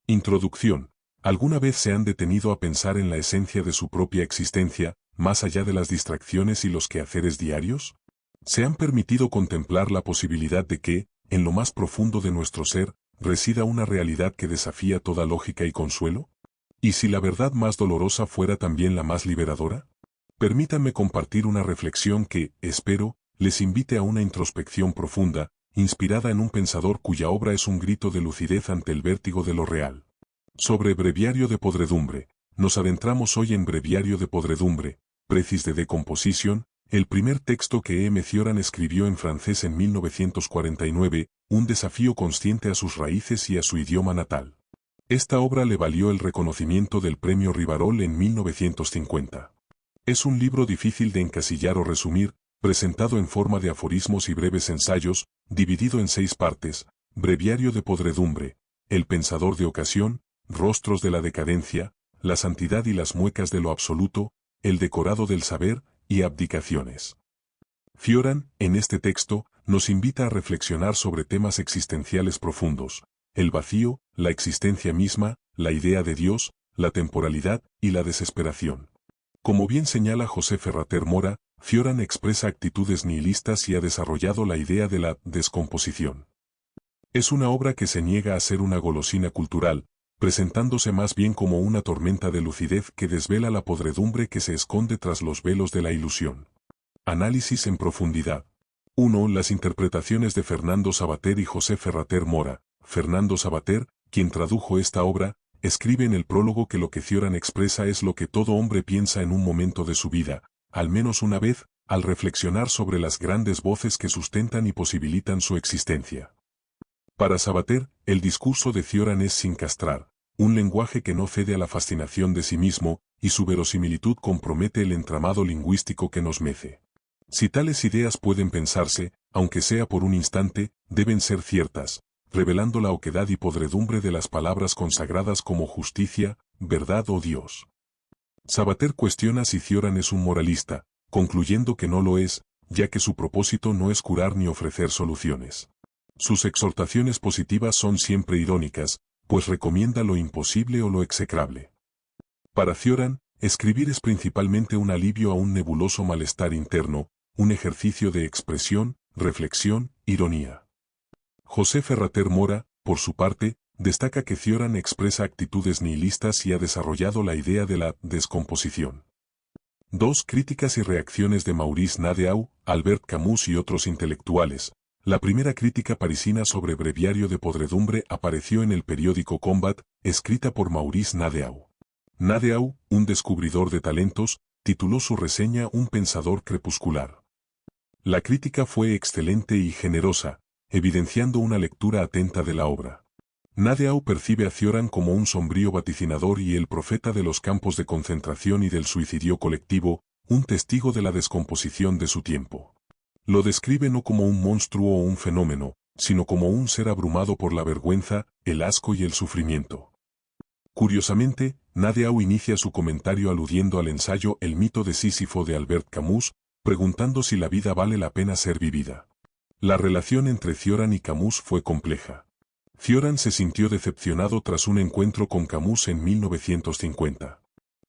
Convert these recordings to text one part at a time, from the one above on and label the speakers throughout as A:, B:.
A: Introducción. ¿Alguna vez se han detenido a pensar en la esencia de su propia existencia, más allá de las distracciones y los quehaceres diarios? ¿Se han permitido contemplar la posibilidad de que, en lo más profundo de nuestro ser, resida una realidad que desafía toda lógica y consuelo? ¿Y si la verdad más dolorosa fuera también la más liberadora? Permítanme compartir una reflexión que, espero, les invite a una introspección profunda, inspirada en un pensador cuya obra es un grito de lucidez ante el vértigo de lo real. Sobre Breviario de Podredumbre. Nos adentramos hoy en Breviario de Podredumbre, Precis de Decomposition, el primer texto que M. Cioran escribió en francés en 1949, un desafío consciente a sus raíces y a su idioma natal. Esta obra le valió el reconocimiento del Premio Rivarol en 1950. Es un libro difícil de encasillar o resumir, presentado en forma de aforismos y breves ensayos, dividido en 6 partes: Breviario de Podredumbre, El pensador de ocasión, Rostros de la decadencia, La santidad y las muecas de lo absoluto, El decorado del saber, y Abdicaciones. Cioran, en este texto, nos invita a reflexionar sobre temas existenciales profundos: el vacío, la existencia misma, la idea de Dios, la temporalidad y la desesperación. Como bien señala José Ferrater Mora, Cioran expresa actitudes nihilistas y ha desarrollado la idea de la descomposición. Es una obra que se niega a ser una golosina cultural, presentándose más bien como una tormenta de lucidez que desvela la podredumbre que se esconde tras los velos de la ilusión. Análisis en profundidad. 1. Las interpretaciones de Fernando Savater y José Ferrater Mora. Fernando Savater, quien tradujo esta obra, escribe en el prólogo que lo que Cioran expresa es lo que todo hombre piensa en un momento de su vida, al menos una vez, al reflexionar sobre las grandes voces que sustentan y posibilitan su existencia. Para Savater, el discurso de Cioran es sin castrar, un lenguaje que no cede a la fascinación de sí mismo, y su verosimilitud compromete el entramado lingüístico que nos mece. Si tales ideas pueden pensarse, aunque sea por un instante, deben ser ciertas, revelando la oquedad y podredumbre de las palabras consagradas como justicia, verdad o Dios. Savater cuestiona si Cioran es un moralista, concluyendo que no lo es, ya que su propósito no es curar ni ofrecer soluciones. Sus exhortaciones positivas son siempre irónicas, pues recomienda lo imposible o lo execrable. Para Cioran, escribir es principalmente un alivio a un nebuloso malestar interno, un ejercicio de expresión, reflexión, ironía. José Ferrater Mora, por su parte, destaca que Cioran expresa actitudes nihilistas y ha desarrollado la idea de la descomposición. 2. Críticas y reacciones de Maurice Nadeau, Albert Camus y otros intelectuales. La primera crítica parisina sobre Breviario de Podredumbre apareció en el periódico Combat, escrita por Maurice Nadeau. Nadeau, un descubridor de talentos, tituló su reseña Un pensador crepuscular. La crítica fue excelente y generosa, evidenciando una lectura atenta de la obra. Nadeau percibe a Cioran como un sombrío vaticinador y el profeta de los campos de concentración y del suicidio colectivo, un testigo de la descomposición de su tiempo. Lo describe no como un monstruo o un fenómeno, sino como un ser abrumado por la vergüenza, el asco y el sufrimiento. Curiosamente, Nadeau inicia su comentario aludiendo al ensayo El mito de Sísifo de Albert Camus, preguntando si la vida vale la pena ser vivida. La relación entre Cioran y Camus fue compleja. Cioran se sintió decepcionado tras un encuentro con Camus en 1950.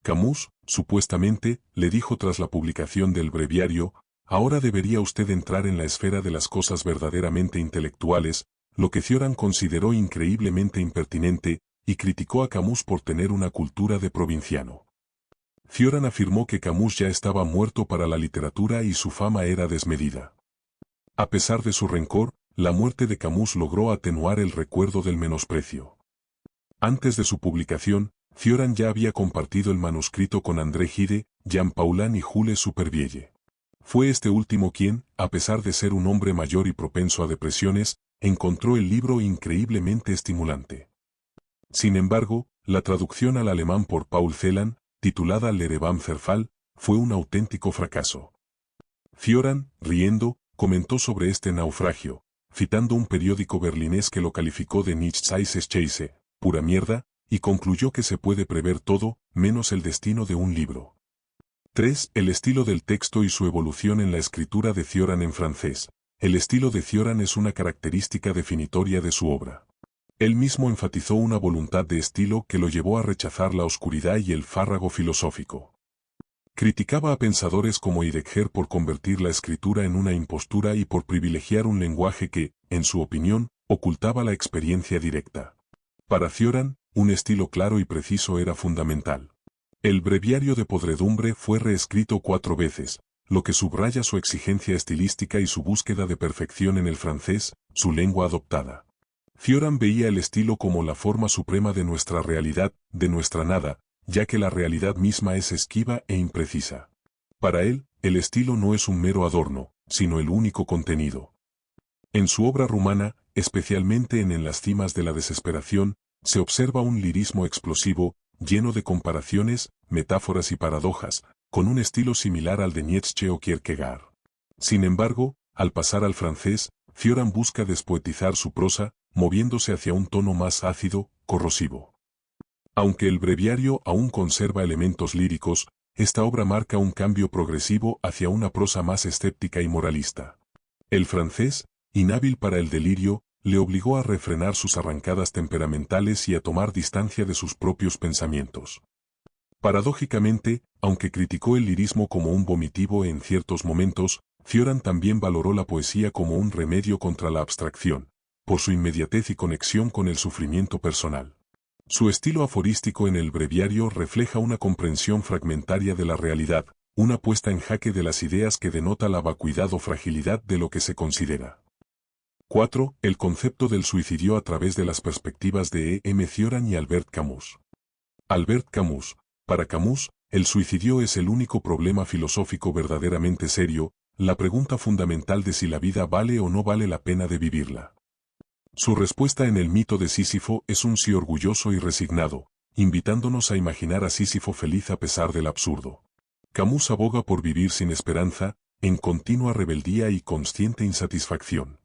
A: Camus, supuestamente, le dijo tras la publicación del breviario: ahora debería usted entrar en la esfera de las cosas verdaderamente intelectuales, lo que Cioran consideró increíblemente impertinente, y criticó a Camus por tener una cultura de provinciano. Cioran afirmó que Camus ya estaba muerto para la literatura y su fama era desmedida. A pesar de su rencor, la muerte de Camus logró atenuar el recuerdo del menosprecio. Antes de su publicación, Cioran ya había compartido el manuscrito con André Gide, Jean Paulhan y Jules Supervielle. Fue este último quien, a pesar de ser un hombre mayor y propenso a depresiones, encontró el libro increíblemente estimulante. Sin embargo, la traducción al alemán por Paul Celan, titulada L'Erevan Zerfall, fue un auténtico fracaso. Cioran, riendo, comentó sobre este naufragio, citando un periódico berlinés que lo calificó de Nichts-Scheiße, pura mierda, y concluyó que se puede prever todo, menos el destino de un libro. 3. El estilo del texto y su evolución en la escritura de Cioran en francés. El estilo de Cioran es una característica definitoria de su obra. Él mismo enfatizó una voluntad de estilo que lo llevó a rechazar la oscuridad y el fárrago filosófico. Criticaba a pensadores como Heidegger por convertir la escritura en una impostura y por privilegiar un lenguaje que, en su opinión, ocultaba la experiencia directa. Para Cioran, un estilo claro y preciso era fundamental. El breviario de podredumbre fue reescrito 4 veces, lo que subraya su exigencia estilística y su búsqueda de perfección en el francés, su lengua adoptada. Cioran veía el estilo como la forma suprema de nuestra realidad, de nuestra nada, ya que la realidad misma es esquiva e imprecisa. Para él, el estilo no es un mero adorno, sino el único contenido. En su obra rumana, especialmente en las cimas de la desesperación, se observa un lirismo explosivo, lleno de comparaciones, metáforas y paradojas, con un estilo similar al de Nietzsche o Kierkegaard. Sin embargo, al pasar al francés, Cioran busca despoetizar su prosa, moviéndose hacia un tono más ácido, corrosivo. Aunque el breviario aún conserva elementos líricos, esta obra marca un cambio progresivo hacia una prosa más escéptica y moralista. El francés, inhábil para el delirio, le obligó a refrenar sus arrancadas temperamentales y a tomar distancia de sus propios pensamientos. Paradójicamente, aunque criticó el lirismo como un vomitivo en ciertos momentos, Cioran también valoró la poesía como un remedio contra la abstracción, por su inmediatez y conexión con el sufrimiento personal. Su estilo aforístico en el breviario refleja una comprensión fragmentaria de la realidad, una puesta en jaque de las ideas que denota la vacuidad o fragilidad de lo que se considera. 4. El concepto del suicidio a través de las perspectivas de E. M. Cioran y Albert Camus. Albert Camus. Para Camus, el suicidio es el único problema filosófico verdaderamente serio, la pregunta fundamental de si la vida vale o no vale la pena de vivirla. Su respuesta en el mito de Sísifo es un sí orgulloso y resignado, invitándonos a imaginar a Sísifo feliz a pesar del absurdo. Camus aboga por vivir sin esperanza, en continua rebeldía y consciente insatisfacción.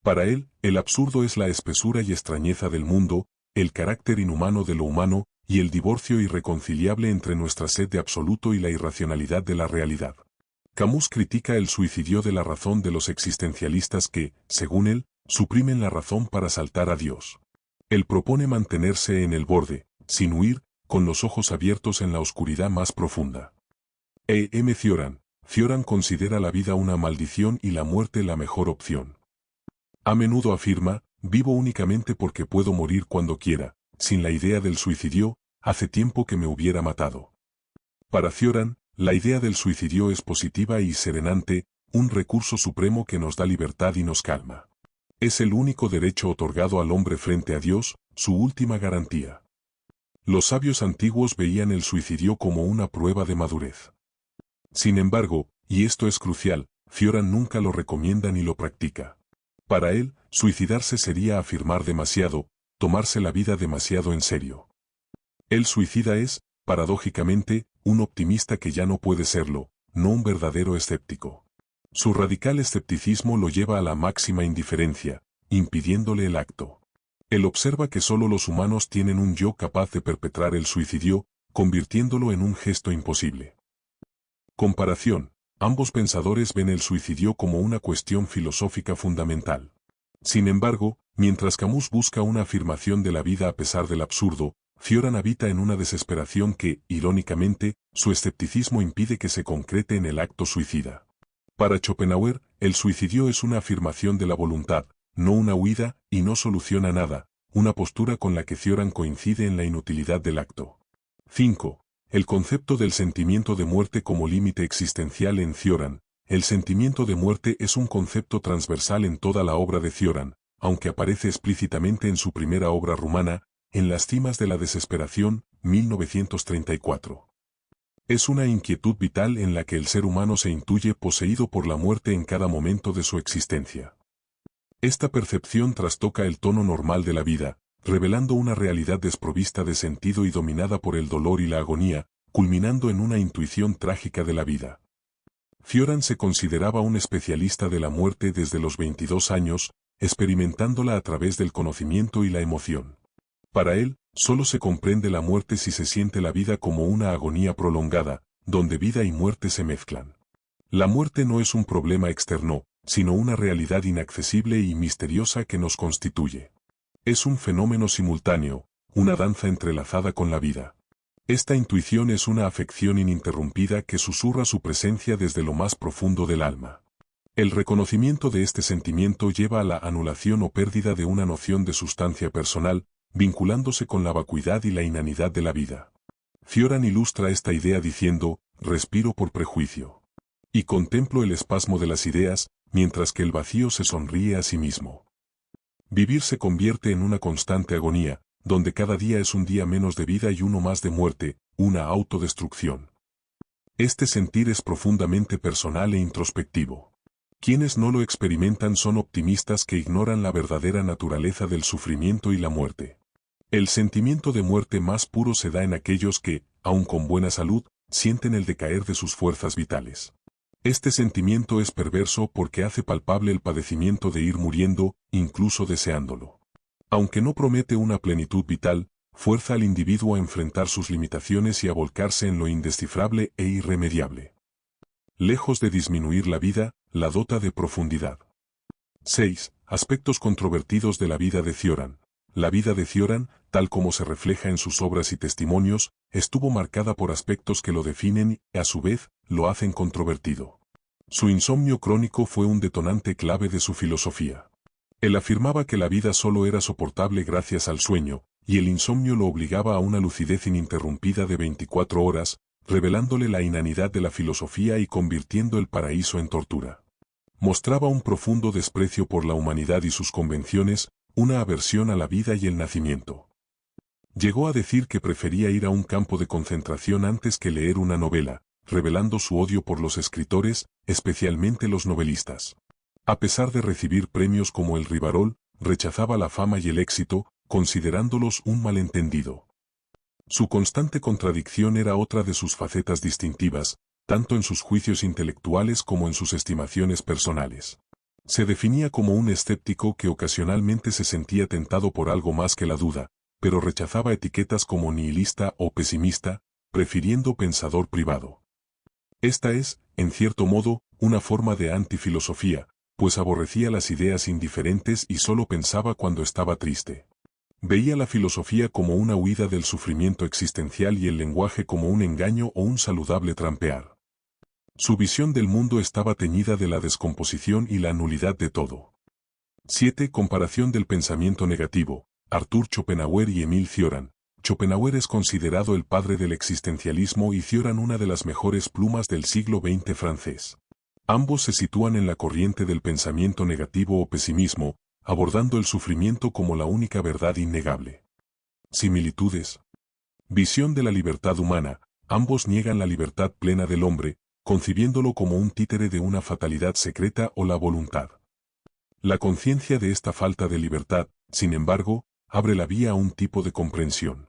A: Para él, el absurdo es la espesura y extrañeza del mundo, el carácter inhumano de lo humano, y el divorcio irreconciliable entre nuestra sed de absoluto y la irracionalidad de la realidad. Camus critica el suicidio de la razón de los existencialistas que, según él, suprimen la razón para saltar a Dios. Él propone mantenerse en el borde, sin huir, con los ojos abiertos en la oscuridad más profunda. E. M. Cioran. Cioran considera la vida una maldición y la muerte la mejor opción. A menudo afirma, vivo únicamente porque puedo morir cuando quiera, sin la idea del suicidio, hace tiempo que me hubiera matado. Para Cioran, la idea del suicidio es positiva y serenante, un recurso supremo que nos da libertad y nos calma. Es el único derecho otorgado al hombre frente a Dios, su última garantía. Los sabios antiguos veían el suicidio como una prueba de madurez. Sin embargo, y esto es crucial, Cioran nunca lo recomienda ni lo practica. Para él, suicidarse sería afirmar demasiado, tomarse la vida demasiado en serio. El suicida es, paradójicamente, un optimista que ya no puede serlo, no un verdadero escéptico. Su radical escepticismo lo lleva a la máxima indiferencia, impidiéndole el acto. Él observa que solo los humanos tienen un yo capaz de perpetrar el suicidio, convirtiéndolo en un gesto imposible. Comparación. Ambos pensadores ven el suicidio como una cuestión filosófica fundamental. Sin embargo, mientras Camus busca una afirmación de la vida a pesar del absurdo, Cioran habita en una desesperación que, irónicamente, su escepticismo impide que se concrete en el acto suicida. Para Schopenhauer, el suicidio es una afirmación de la voluntad, no una huida, y no soluciona nada, una postura con la que Cioran coincide en la inutilidad del acto. 5. El concepto del sentimiento de muerte como límite existencial en Cioran. El sentimiento de muerte es un concepto transversal en toda la obra de Cioran, aunque aparece explícitamente en su primera obra rumana, En las cimas de la desesperación, 1934. Es una inquietud vital en la que el ser humano se intuye poseído por la muerte en cada momento de su existencia. Esta percepción trastoca el tono normal de la vida, revelando una realidad desprovista de sentido y dominada por el dolor y la agonía, culminando en una intuición trágica de la vida. Cioran se consideraba un especialista de la muerte desde los 22 años, experimentándola a través del conocimiento y la emoción. Para él, solo se comprende la muerte si se siente la vida como una agonía prolongada, donde vida y muerte se mezclan. La muerte no es un problema externo, sino una realidad inaccesible y misteriosa que nos constituye. Es un fenómeno simultáneo, una danza entrelazada con la vida. Esta intuición es una afección ininterrumpida que susurra su presencia desde lo más profundo del alma. El reconocimiento de este sentimiento lleva a la anulación o pérdida de una noción de sustancia personal, vinculándose con la vacuidad y la inanidad de la vida. Cioran ilustra esta idea diciendo, respiro por prejuicio. Y contemplo el espasmo de las ideas, mientras que el vacío se sonríe a sí mismo. Vivir se convierte en una constante agonía, donde cada día es un día menos de vida y uno más de muerte, una autodestrucción. Este sentir es profundamente personal e introspectivo. Quienes no lo experimentan son optimistas que ignoran la verdadera naturaleza del sufrimiento y la muerte. El sentimiento de muerte más puro se da en aquellos que, aun con buena salud, sienten el decaer de sus fuerzas vitales. Este sentimiento es perverso porque hace palpable el padecimiento de ir muriendo, incluso deseándolo. Aunque no promete una plenitud vital, fuerza al individuo a enfrentar sus limitaciones y a volcarse en lo indescifrable e irremediable. Lejos de disminuir la vida, la dota de profundidad. 6. Aspectos controvertidos de la vida de Cioran. La vida de Cioran, tal como se refleja en sus obras y testimonios, estuvo marcada por aspectos que lo definen y, a su vez, lo hacen controvertido. Su insomnio crónico fue un detonante clave de su filosofía. Él afirmaba que la vida solo era soportable gracias al sueño, y el insomnio lo obligaba a una lucidez ininterrumpida de 24 horas, revelándole la inanidad de la filosofía y convirtiendo el paraíso en tortura. Mostraba un profundo desprecio por la humanidad y sus convenciones, una aversión a la vida y el nacimiento. Llegó a decir que prefería ir a un campo de concentración antes que leer una novela, revelando su odio por los escritores, especialmente los novelistas. A pesar de recibir premios como el Rivarol, rechazaba la fama y el éxito, considerándolos un malentendido. Su constante contradicción era otra de sus facetas distintivas, tanto en sus juicios intelectuales como en sus estimaciones personales. Se definía como un escéptico que ocasionalmente se sentía tentado por algo más que la duda, pero rechazaba etiquetas como nihilista o pesimista, prefiriendo pensador privado. Esta es, en cierto modo, una forma de antifilosofía, pues aborrecía las ideas indiferentes y solo pensaba cuando estaba triste. Veía la filosofía como una huida del sufrimiento existencial y el lenguaje como un engaño o un saludable trampear. Su visión del mundo estaba teñida de la descomposición y la nulidad de todo. 7. Comparación del pensamiento negativo. Arthur Schopenhauer y Émile Cioran. Schopenhauer es considerado el padre del existencialismo y Cioran una de las mejores plumas del siglo XX francés. Ambos se sitúan en la corriente del pensamiento negativo o pesimismo, abordando el sufrimiento como la única verdad innegable. Similitudes. Visión de la libertad humana. Ambos niegan la libertad plena del hombre, concibiéndolo como un títere de una fatalidad secreta o la voluntad. La conciencia de esta falta de libertad, sin embargo, abre la vía a un tipo de comprensión.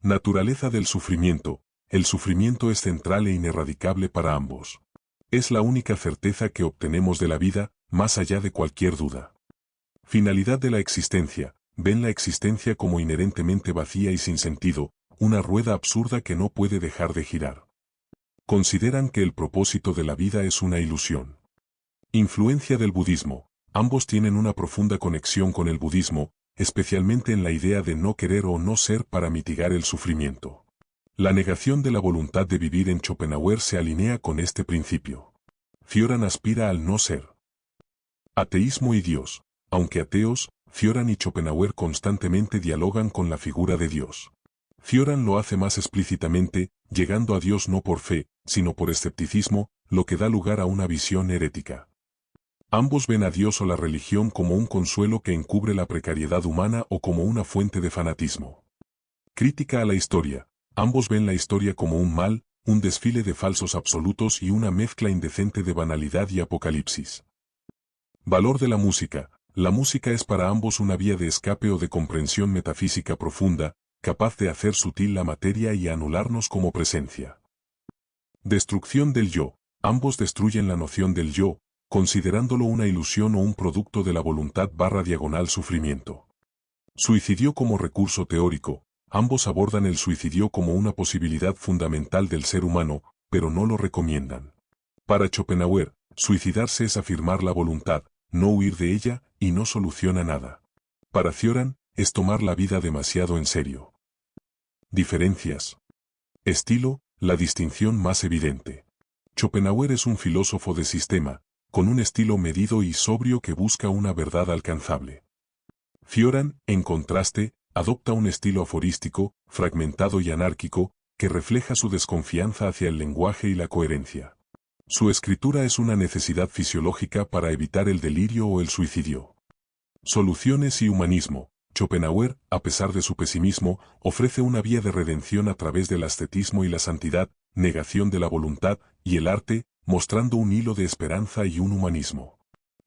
A: Naturaleza del sufrimiento. El sufrimiento es central e ineradicable para ambos. Es la única certeza que obtenemos de la vida, más allá de cualquier duda. Finalidad de la existencia. Ven la existencia como inherentemente vacía y sin sentido, una rueda absurda que no puede dejar de girar. Consideran que el propósito de la vida es una ilusión. Influencia del budismo. Ambos tienen una profunda conexión con el budismo, especialmente en la idea de no querer o no ser para mitigar el sufrimiento. La negación de la voluntad de vivir en Schopenhauer se alinea con este principio. Cioran aspira al no ser. Ateísmo y Dios. Aunque ateos, Cioran y Schopenhauer constantemente dialogan con la figura de Dios. Cioran lo hace más explícitamente, llegando a Dios no por fe, sino por escepticismo, lo que da lugar a una visión herética. Ambos ven a Dios o la religión como un consuelo que encubre la precariedad humana o como una fuente de fanatismo. Crítica a la historia. Ambos ven la historia como un mal, un desfile de falsos absolutos y una mezcla indecente de banalidad y apocalipsis. Valor de la música. La música es para ambos una vía de escape o de comprensión metafísica profunda, capaz de hacer sutil la materia y anularnos como presencia. Destrucción del yo. Ambos destruyen la noción del yo, considerándolo una ilusión o un producto de la voluntad/sufrimiento. Suicidio como recurso teórico. Ambos abordan el suicidio como una posibilidad fundamental del ser humano, pero no lo recomiendan. Para Schopenhauer, suicidarse es afirmar la voluntad, no huir de ella, y no soluciona nada. Para Cioran, es tomar la vida demasiado en serio. Diferencias. Estilo, la distinción más evidente. Schopenhauer es un filósofo de sistema, con un estilo medido y sobrio que busca una verdad alcanzable. Cioran, en contraste, adopta un estilo aforístico, fragmentado y anárquico, que refleja su desconfianza hacia el lenguaje y la coherencia. Su escritura es una necesidad fisiológica para evitar el delirio o el suicidio. Soluciones y humanismo. Schopenhauer, a pesar de su pesimismo, ofrece una vía de redención a través del ascetismo y la santidad, negación de la voluntad y el arte, mostrando un hilo de esperanza y un humanismo.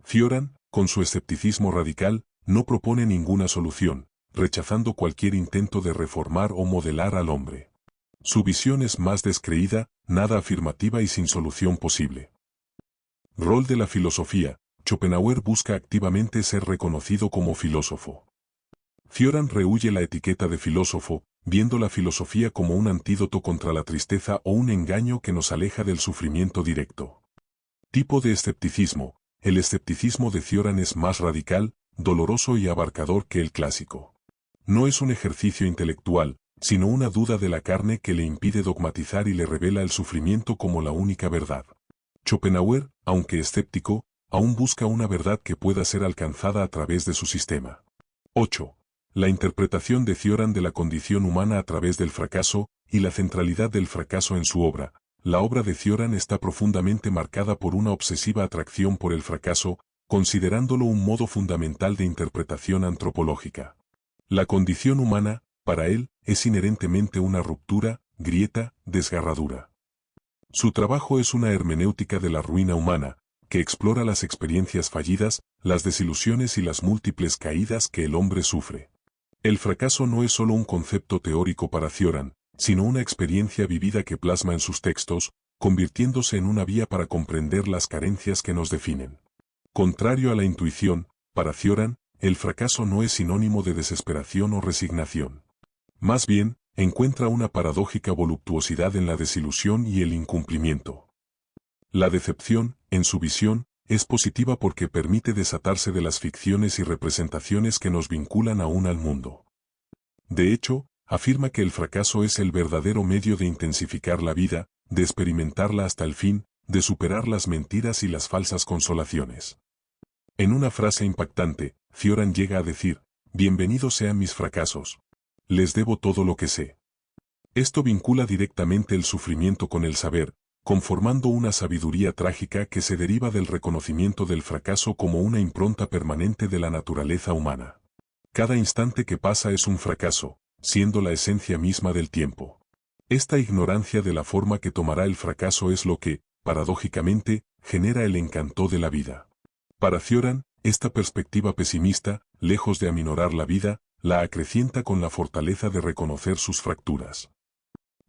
A: Cioran, con su escepticismo radical, no propone ninguna solución, rechazando cualquier intento de reformar o modelar al hombre. Su visión es más descreída, nada afirmativa y sin solución posible. Rol de la filosofía. Schopenhauer busca activamente ser reconocido como filósofo. Cioran rehúye la etiqueta de filósofo, viendo la filosofía como un antídoto contra la tristeza o un engaño que nos aleja del sufrimiento directo. Tipo de escepticismo. El escepticismo de Cioran es más radical, doloroso y abarcador que el clásico. No es un ejercicio intelectual, sino una duda de la carne que le impide dogmatizar y le revela el sufrimiento como la única verdad. Schopenhauer, aunque escéptico, aún busca una verdad que pueda ser alcanzada a través de su sistema. 8. La interpretación de Cioran de la condición humana a través del fracaso, y la centralidad del fracaso en su obra. La obra de Cioran está profundamente marcada por una obsesiva atracción por el fracaso, considerándolo un modo fundamental de interpretación antropológica. La condición humana, para él, es inherentemente una ruptura, grieta, desgarradura. Su trabajo es una hermenéutica de la ruina humana, que explora las experiencias fallidas, las desilusiones y las múltiples caídas que el hombre sufre. El fracaso no es solo un concepto teórico para Cioran, sino una experiencia vivida que plasma en sus textos, convirtiéndose en una vía para comprender las carencias que nos definen. Contrario a la intuición, para Cioran, el fracaso no es sinónimo de desesperación o resignación. Más bien, encuentra una paradójica voluptuosidad en la desilusión y el incumplimiento. La decepción, en su visión, es positiva porque permite desatarse de las ficciones y representaciones que nos vinculan aún al mundo. De hecho, afirma que el fracaso es el verdadero medio de intensificar la vida, de experimentarla hasta el fin, de superar las mentiras y las falsas consolaciones. En una frase impactante, Cioran llega a decir: «Bienvenidos sean mis fracasos. Les debo todo lo que sé». Esto vincula directamente el sufrimiento con el saber, conformando una sabiduría trágica que se deriva del reconocimiento del fracaso como una impronta permanente de la naturaleza humana. Cada instante que pasa es un fracaso, siendo la esencia misma del tiempo. Esta ignorancia de la forma que tomará el fracaso es lo que, paradójicamente, genera el encanto de la vida. Para Cioran, esta perspectiva pesimista, lejos de aminorar la vida, la acrecienta con la fortaleza de reconocer sus fracturas.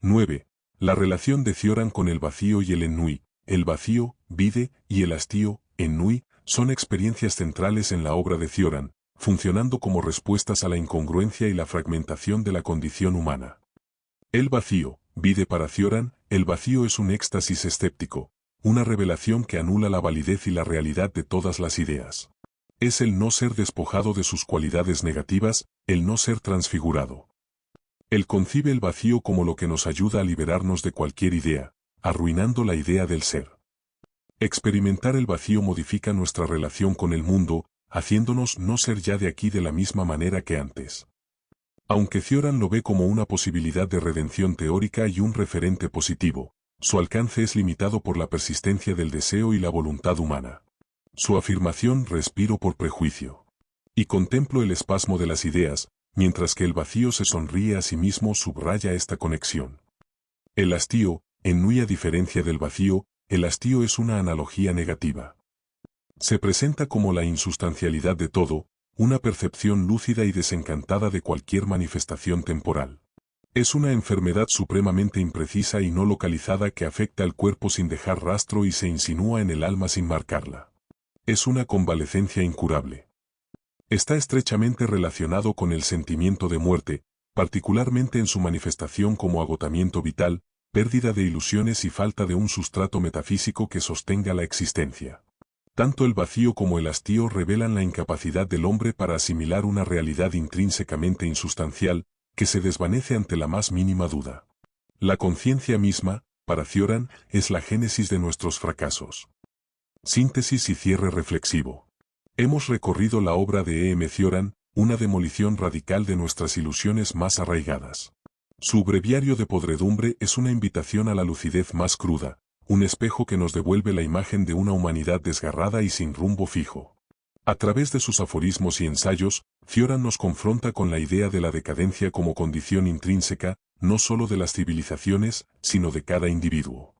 A: 9. La relación de Cioran con el vacío y el ennui. El vacío, vide, y el hastío, ennui, son experiencias centrales en la obra de Cioran, funcionando como respuestas a la incongruencia y la fragmentación de la condición humana. El vacío, vide para Cioran, el vacío es un éxtasis escéptico, una revelación que anula la validez y la realidad de todas las ideas. Es el no ser despojado de sus cualidades negativas, el no ser transfigurado. Él concibe el vacío como lo que nos ayuda a liberarnos de cualquier idea, arruinando la idea del ser. Experimentar el vacío modifica nuestra relación con el mundo, haciéndonos no ser ya de aquí de la misma manera que antes. Aunque Cioran lo ve como una posibilidad de redención teórica y un referente positivo, su alcance es limitado por la persistencia del deseo y la voluntad humana. Su afirmación respiro por prejuicio. Y contemplo el espasmo de las ideas, mientras que el vacío se sonríe a sí mismo subraya esta conexión. El hastío, en muy a diferencia del vacío, el hastío es una analogía negativa. Se presenta como la insustancialidad de todo, una percepción lúcida y desencantada de cualquier manifestación temporal. Es una enfermedad supremamente imprecisa y no localizada que afecta al cuerpo sin dejar rastro y se insinúa en el alma sin marcarla. Es una convalecencia incurable. Está estrechamente relacionado con el sentimiento de muerte, particularmente en su manifestación como agotamiento vital, pérdida de ilusiones y falta de un sustrato metafísico que sostenga la existencia. Tanto el vacío como el hastío revelan la incapacidad del hombre para asimilar una realidad intrínsecamente insustancial, que se desvanece ante la más mínima duda. La conciencia misma, para Cioran, es la génesis de nuestros fracasos. Síntesis y cierre reflexivo. Hemos recorrido la obra de E. M. Cioran, una demolición radical de nuestras ilusiones más arraigadas. Su breviario de podredumbre es una invitación a la lucidez más cruda, un espejo que nos devuelve la imagen de una humanidad desgarrada y sin rumbo fijo. A través de sus aforismos y ensayos, Cioran nos confronta con la idea de la decadencia como condición intrínseca, no solo de las civilizaciones, sino de cada individuo.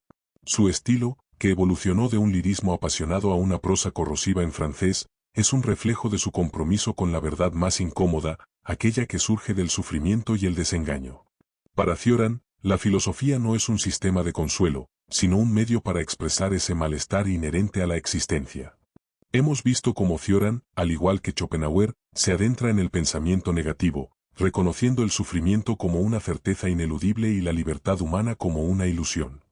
A: Su estilo, que evolucionó de un lirismo apasionado a una prosa corrosiva en francés, es un reflejo de su compromiso con la verdad más incómoda, aquella que surge del sufrimiento y el desengaño. Para Cioran, la filosofía no es un sistema de consuelo, sino un medio para expresar ese malestar inherente a la existencia. Hemos visto cómo Cioran, al igual que Schopenhauer, se adentra en el pensamiento negativo, reconociendo el sufrimiento como una certeza ineludible y la libertad humana como una ilusión.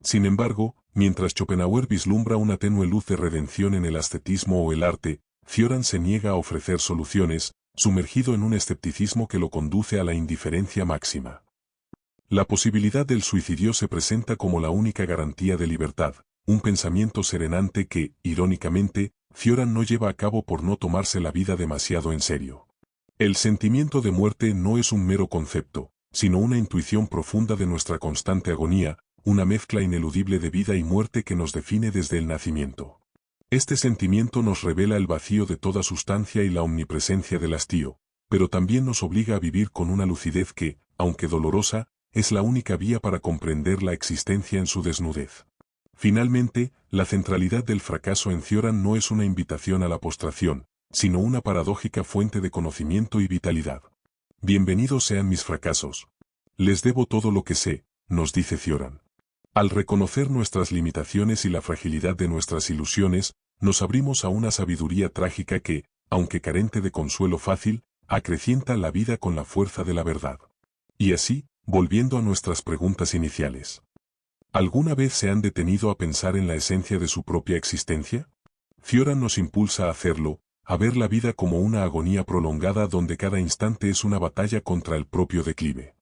A: Sin embargo, mientras Schopenhauer vislumbra una tenue luz de redención en el ascetismo o el arte, Cioran se niega a ofrecer soluciones, sumergido en un escepticismo que lo conduce a la indiferencia máxima. La posibilidad del suicidio se presenta como la única garantía de libertad, un pensamiento serenante que, irónicamente, Cioran no lleva a cabo por no tomarse la vida demasiado en serio. El sentimiento de muerte no es un mero concepto, sino una intuición profunda de nuestra constante agonía, una mezcla ineludible de vida y muerte que nos define desde el nacimiento. Este sentimiento nos revela el vacío de toda sustancia y la omnipresencia del hastío, pero también nos obliga a vivir con una lucidez que, aunque dolorosa, es la única vía para comprender la existencia en su desnudez. Finalmente, la centralidad del fracaso en Cioran no es una invitación a la postración, sino una paradójica fuente de conocimiento y vitalidad. Bienvenidos sean mis fracasos. Les debo todo lo que sé, nos dice Cioran. Al reconocer nuestras limitaciones y la fragilidad de nuestras ilusiones, nos abrimos a una sabiduría trágica que, aunque carente de consuelo fácil, acrecienta la vida con la fuerza de la verdad. Y así, volviendo a nuestras preguntas iniciales. ¿Alguna vez se han detenido a pensar en la esencia de su propia existencia? Cioran nos impulsa a hacerlo, a ver la vida como una agonía prolongada donde cada instante es una batalla contra el propio declive.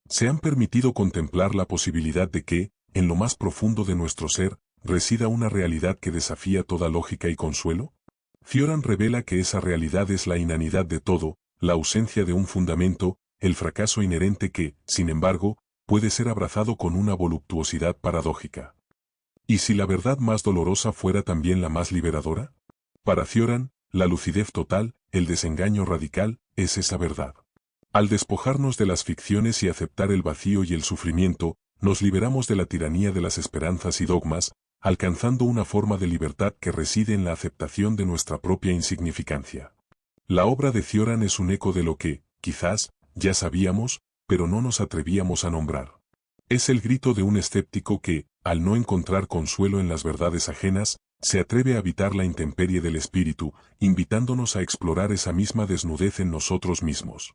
A: ¿Se han permitido contemplar la posibilidad de que, en lo más profundo de nuestro ser, resida una realidad que desafía toda lógica y consuelo? Cioran revela que esa realidad es la inanidad de todo, la ausencia de un fundamento, el fracaso inherente que, sin embargo, puede ser abrazado con una voluptuosidad paradójica. ¿Y si la verdad más dolorosa fuera también la más liberadora? Para Cioran, la lucidez total, el desengaño radical, es esa verdad. Al despojarnos de las ficciones y aceptar el vacío y el sufrimiento, nos liberamos de la tiranía de las esperanzas y dogmas, alcanzando una forma de libertad que reside en la aceptación de nuestra propia insignificancia. La obra de Cioran es un eco de lo que, quizás, ya sabíamos, pero no nos atrevíamos a nombrar. Es el grito de un escéptico que, al no encontrar consuelo en las verdades ajenas, se atreve a habitar la intemperie del espíritu, invitándonos a explorar esa misma desnudez en nosotros mismos.